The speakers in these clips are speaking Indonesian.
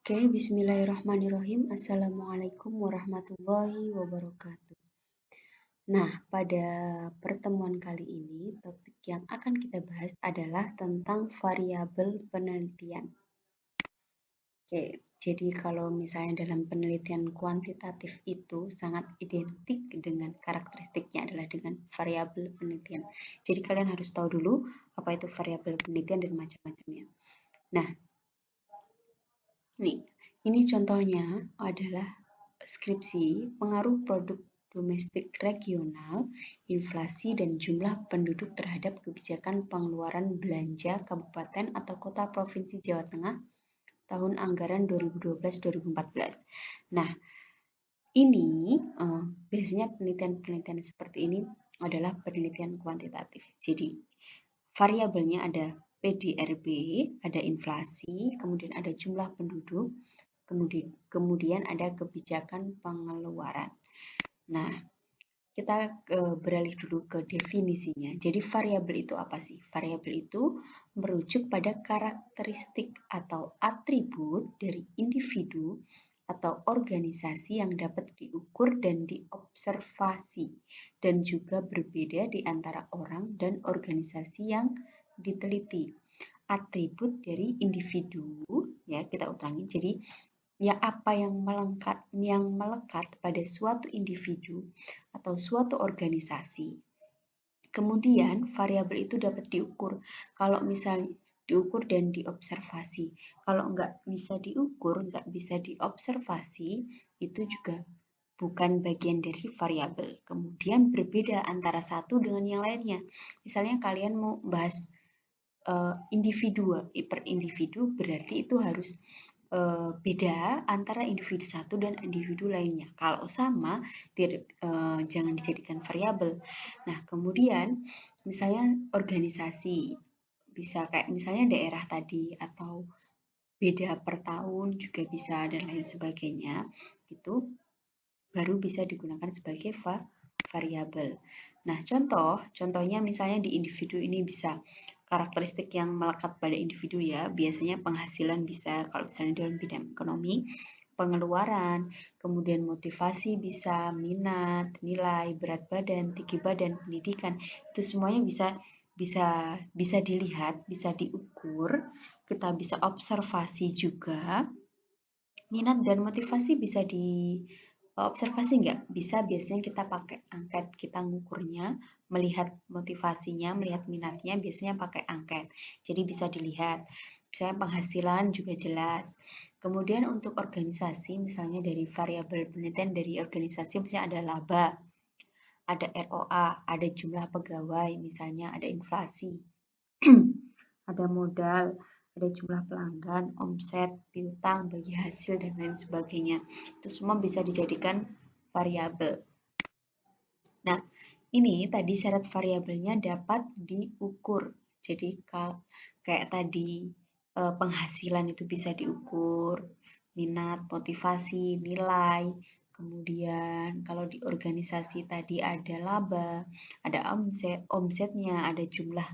Oke, bismillahirrahmanirrahim. Assalamualaikum warahmatullahi wabarakatuh. Nah, pada pertemuan kali ini, topik yang akan kita bahas adalah tentang variabel penelitian. Oke, jadi kalau misalnya dalam penelitian kuantitatif itu sangat identik dengan karakteristiknya adalah dengan variabel penelitian. Jadi kalian harus tahu dulu apa itu variabel penelitian dan macam-macamnya. Nah, ini contohnya adalah skripsi pengaruh produk domestik regional, inflasi dan jumlah penduduk terhadap kebijakan pengeluaran belanja kabupaten atau kota provinsi Jawa Tengah tahun anggaran 2012-2014. Nah, ini biasanya penelitian-penelitian seperti ini adalah penelitian kuantitatif. Jadi, variabelnya ada PDRB, ada inflasi, kemudian ada jumlah penduduk, kemudian ada kebijakan pengeluaran. Nah, kita beralih dulu ke definisinya. Jadi variabel itu apa sih? Variabel itu merujuk pada karakteristik atau atribut dari individu atau organisasi yang dapat diukur dan diobservasi dan juga berbeda di antara orang dan organisasi yang diteliti. Atribut dari individu, ya kita ulangi. Jadi ya apa yang melekat pada suatu individu atau suatu organisasi. Kemudian variabel itu dapat diukur. Kalau misalnya diukur dan diobservasi. Kalau nggak bisa diukur, nggak bisa diobservasi, itu juga bukan bagian dari variabel. Kemudian berbeda antara satu dengan yang lainnya. Misalnya kalian mau bahas individu per individu, berarti itu harus beda antara individu satu dan individu lainnya. Kalau sama, jangan dijadikan variabel. Nah, kemudian misalnya organisasi, bisa kayak misalnya daerah tadi atau beda per tahun juga bisa dan lain sebagainya. Itu baru bisa digunakan sebagai variabel. Nah, contohnya misalnya di individu ini bisa karakteristik yang melekat pada individu ya, biasanya penghasilan bisa kalau misalnya dalam bidang ekonomi, pengeluaran, kemudian motivasi bisa, minat, nilai, berat badan, tinggi badan, pendidikan, itu semuanya bisa dilihat, bisa diukur, kita bisa observasi juga. Minat dan motivasi bisa diobservasi nggak? Bisa, biasanya kita pakai angket, kita ngukurnya, melihat motivasinya, melihat minatnya, biasanya pakai angket. Jadi bisa dilihat. Misalnya penghasilan juga jelas. Kemudian untuk organisasi, misalnya dari variabel penelitian dari organisasi, misalnya ada laba, ada ROA, ada jumlah pegawai, misalnya ada inflasi, ada modal, ada jumlah pelanggan, omset, piutang, bagi hasil, dan lain sebagainya. Itu semua bisa dijadikan variabel. Nah, ini tadi syarat variabelnya dapat diukur. Jadi kayak tadi penghasilan itu bisa diukur, minat, motivasi, nilai. Kemudian kalau di organisasi tadi ada laba, ada omsetnya, ada jumlah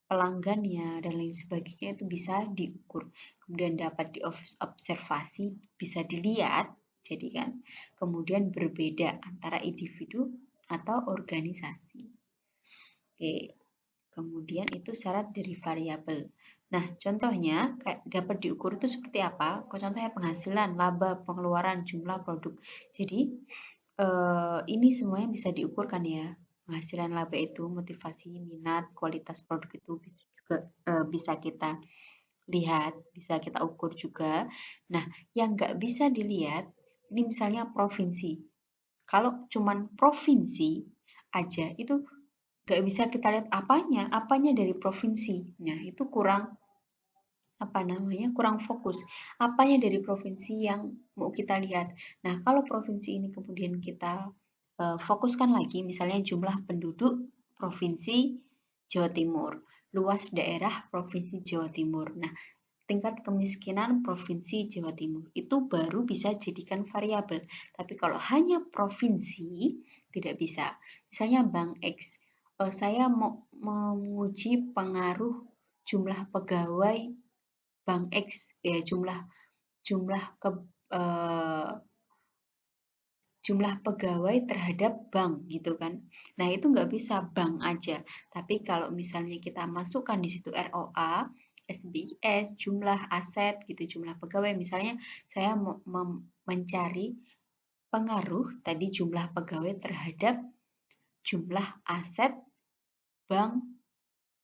pelanggannya, dan lain sebagainya itu bisa diukur. Kemudian dapat diobservasi, bisa dilihat, jadi kan kemudian berbeda antara individu atau organisasi. Oke, kemudian itu syarat dari variabel. Nah, contohnya kayak dapat diukur itu seperti apa? Contohnya penghasilan, laba, pengeluaran, jumlah produk. Jadi ini semuanya bisa diukur kan ya. Penghasilan, laba itu, motivasi, minat, kualitas produk itu juga bisa kita lihat, bisa kita ukur juga. Nah, yang nggak bisa dilihat, ini misalnya provinsi. Kalau cuman provinsi aja, itu nggak bisa kita lihat apanya dari provinsi. Nah, itu kurang kurang fokus. Apanya dari provinsi yang mau kita lihat. Nah, kalau provinsi ini kemudian kita fokuskan lagi, misalnya jumlah penduduk provinsi Jawa Timur, luas daerah provinsi Jawa Timur. Nah, tingkat kemiskinan provinsi Jawa Timur itu baru bisa jadikan variabel. Tapi kalau hanya provinsi tidak bisa. Misalnya Bank X, saya mau menguji pengaruh jumlah pegawai Bank X, ya jumlah pegawai terhadap bank gitu kan. Nah, itu nggak bisa bank aja. Tapi kalau misalnya kita masukkan di situ ROA, SBS, jumlah aset gitu, jumlah pegawai. Misalnya saya mau mencari pengaruh tadi jumlah pegawai terhadap jumlah aset bank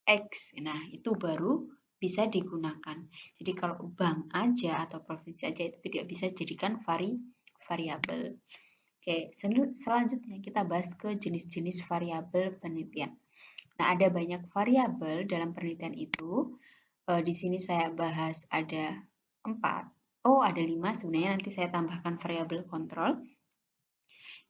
X. Nah, itu baru bisa digunakan. Jadi kalau bank aja atau provinsi aja itu tidak bisa jadikan variabel. Oke, selanjutnya kita bahas ke jenis-jenis variabel penelitian. Nah, ada banyak variabel dalam penelitian itu. Di sini saya bahas ada 4. Oh, ada 5 sebenarnya, nanti saya tambahkan variabel kontrol.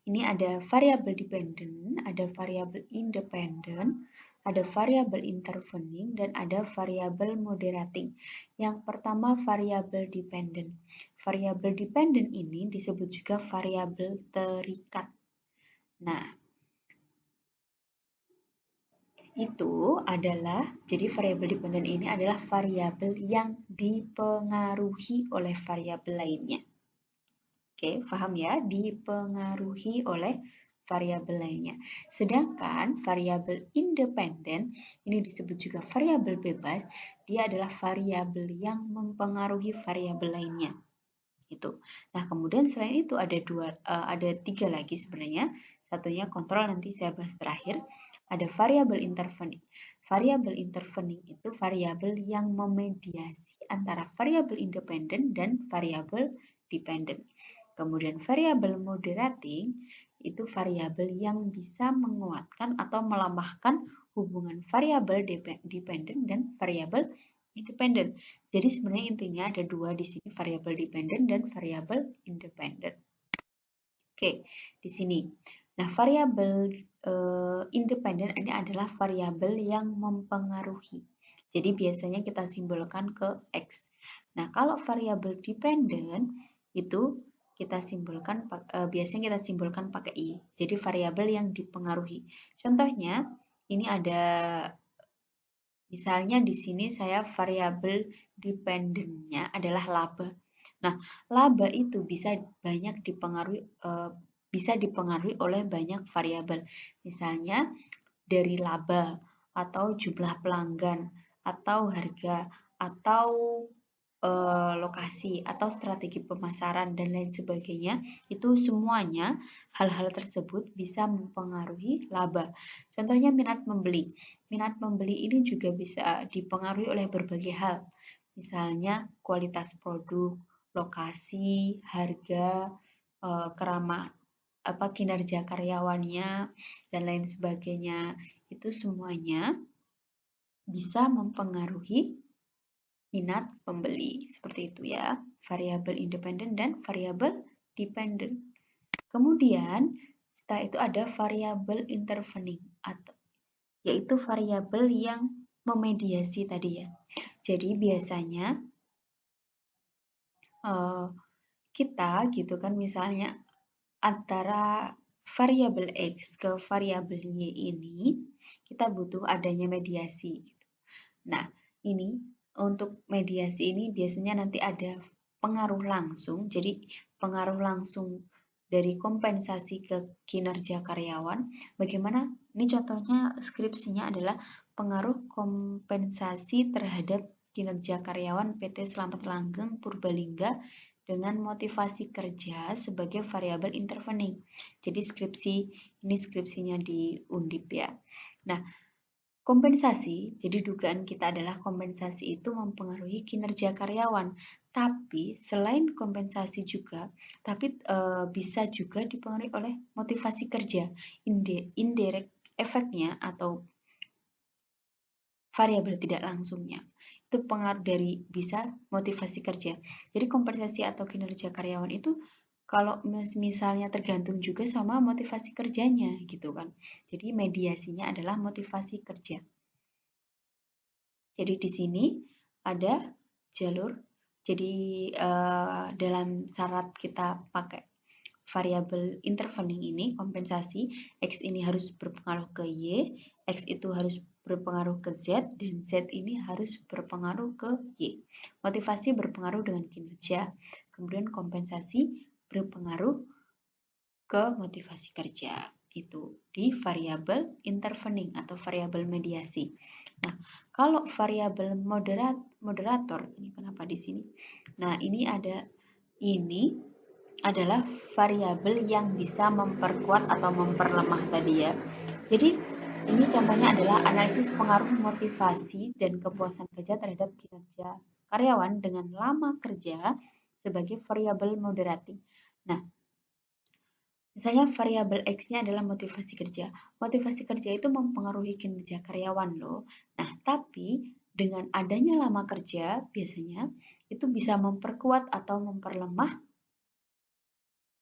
Ini ada variabel dependent, ada variabel independent, ada variabel intervening, dan ada variabel moderating. Yang pertama variabel dependent. Variabel dependent ini disebut juga variabel terikat. Nah, itu adalah, jadi variabel dependent ini adalah variabel yang dipengaruhi oleh variabel lainnya. Oke, paham ya? Dipengaruhi oleh variabel lainnya. Sedangkan variabel independen, ini disebut juga variabel bebas, dia adalah variabel yang mempengaruhi variabel lainnya. Itu. Nah, kemudian selain itu ada 3 lagi sebenarnya. Satunya kontrol, nanti saya bahas terakhir. Ada variabel intervening. Variabel intervening itu variabel yang memediasi antara variabel independen dan variabel dependent. Kemudian variabel moderating itu variabel yang bisa menguatkan atau melemahkan hubungan variabel dependent dan variabel independen. Jadi sebenarnya intinya ada 2 di sini, variabel dependent dan variabel independent. Oke, di sini. Nah, variabel independen ini adalah variabel yang mempengaruhi. Jadi biasanya kita simbolkan ke X. Nah, kalau variabel dependent itu kita simbolkan biasanya kita simbolkan pakai I. Jadi variabel yang dipengaruhi. Contohnya ini ada misalnya di sini saya variabel dependentnya adalah laba. Nah, laba itu bisa dipengaruhi oleh banyak variabel. Misalnya dari laba atau jumlah pelanggan atau harga atau lokasi atau strategi pemasaran dan lain sebagainya, itu semuanya hal-hal tersebut bisa mempengaruhi laba. Contohnya minat membeli. Minat membeli ini juga bisa dipengaruhi oleh berbagai hal. Misalnya kualitas produk, lokasi, harga, kinerja karyawannya dan lain sebagainya. Itu semuanya bisa mempengaruhi minat pembeli. Seperti itu ya, variabel independen dan variabel dependent. Kemudian setelah itu ada variabel intervening atau yaitu variabel yang memediasi tadi ya. Jadi biasanya kita gitu kan, misalnya antara variabel X ke variabel Y ini kita butuh adanya mediasi gitu. Nah, ini untuk mediasi ini biasanya nanti ada pengaruh langsung. Jadi pengaruh langsung dari kompensasi ke kinerja karyawan. Bagaimana? Ini contohnya skripsinya adalah pengaruh kompensasi terhadap kinerja karyawan PT Slamet Langgeng Purbalingga dengan motivasi kerja sebagai variabel intervening. Jadi ini skripsinya di Undip ya. Nah, kompensasi, jadi dugaan kita adalah kompensasi itu mempengaruhi kinerja karyawan. Tapi selain kompensasi juga, bisa juga dipengaruhi oleh motivasi kerja. Indirect efeknya atau variabel tidak langsungnya. Itu pengaruh dari bisa motivasi kerja. Jadi kompensasi atau kinerja karyawan itu kalau misalnya tergantung juga sama motivasi kerjanya gitu kan. Jadi mediasinya adalah motivasi kerja. Jadi di sini ada jalur. Jadi dalam syarat kita pakai variabel intervening ini kompensasi, X ini harus berpengaruh ke Y, X itu harus berpengaruh ke Z dan Z ini harus berpengaruh ke Y. Motivasi berpengaruh dengan kinerja. Kemudian kompensasi berpengaruh ke motivasi kerja. Itu di variabel intervening atau variabel mediasi. Nah, kalau variabel moderator, ini kenapa di sini? Nah, ini adalah variabel yang bisa memperkuat atau memperlemah tadi ya. Jadi ini contohnya adalah analisis pengaruh motivasi dan kepuasan kerja terhadap kinerja karyawan dengan lama kerja sebagai variabel moderating. Nah, misalnya variabel X-nya adalah motivasi kerja. Motivasi kerja itu mempengaruhi kinerja karyawan loh. Nah, tapi dengan adanya lama kerja biasanya itu bisa memperkuat atau memperlemah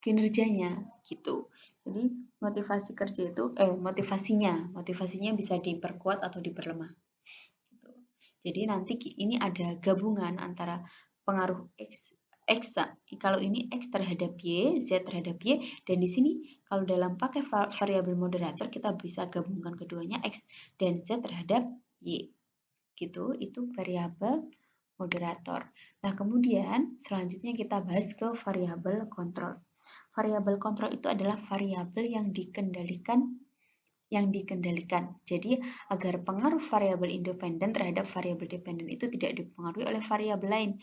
kinerjanya gitu. Jadi motivasinya bisa diperkuat atau diperlemah. Gitu. Jadi nanti ini ada gabungan antara pengaruh X kalau ini X terhadap Y, Z terhadap Y, dan di sini kalau dalam pakai variabel moderator kita bisa gabungkan keduanya X dan Z terhadap Y. Gitu, itu variabel moderator. Nah, kemudian selanjutnya kita bahas ke variabel kontrol. Variabel kontrol itu adalah variabel yang dikendalikan. Jadi, agar pengaruh variabel independen terhadap variabel dependen itu tidak dipengaruhi oleh variabel lain.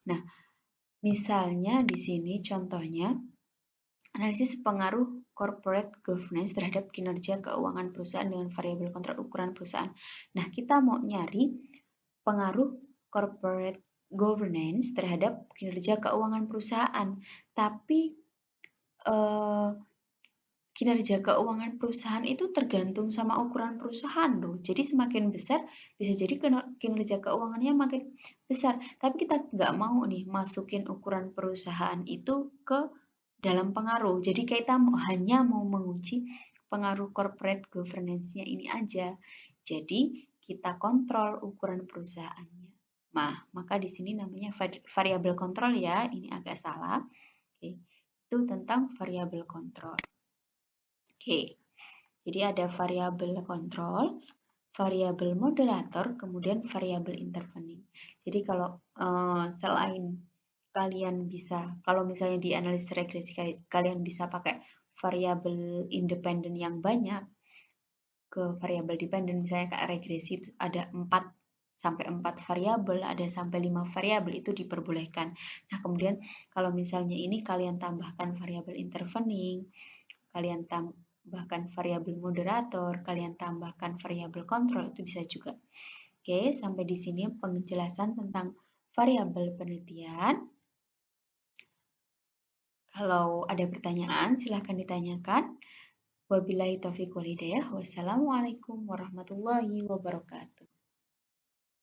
Nah, misalnya di sini contohnya analisis pengaruh corporate governance terhadap kinerja keuangan perusahaan dengan variabel kontrol ukuran perusahaan. Nah, kita mau nyari pengaruh corporate governance terhadap kinerja keuangan perusahaan, tapi kinerja keuangan perusahaan itu tergantung sama ukuran perusahaan loh. Jadi semakin besar bisa jadi kinerja keuangannya makin besar. Tapi kita nggak mau nih masukin ukuran perusahaan itu ke dalam pengaruh. Jadi kita hanya mau menguji pengaruh corporate governance-nya ini aja. Jadi kita kontrol ukuran perusahaannya. Nah, maka di sini namanya variabel kontrol ya. Ini agak salah. Oke. Itu tentang variabel kontrol. Oke, jadi ada variabel kontrol, variabel moderator, kemudian variabel intervening. Jadi kalau selain kalian bisa, kalau misalnya di analisis regresi kalian bisa pakai variabel independen yang banyak ke variabel dependen, misalnya kayak regresi itu ada 4 sampai 4 variabel, ada sampai 5 variabel itu diperbolehkan. Nah, kemudian kalau misalnya ini kalian tambahkan variabel intervening, kalian tambahkan variabel moderator, kalian tambahkan variabel kontrol, itu bisa juga. Oke, sampai di sini penjelasan tentang variabel penelitian. Kalau ada pertanyaan, silahkan ditanyakan. Wabillahi taufiq wal hidayah. Wassalamualaikum warahmatullahi wabarakatuh.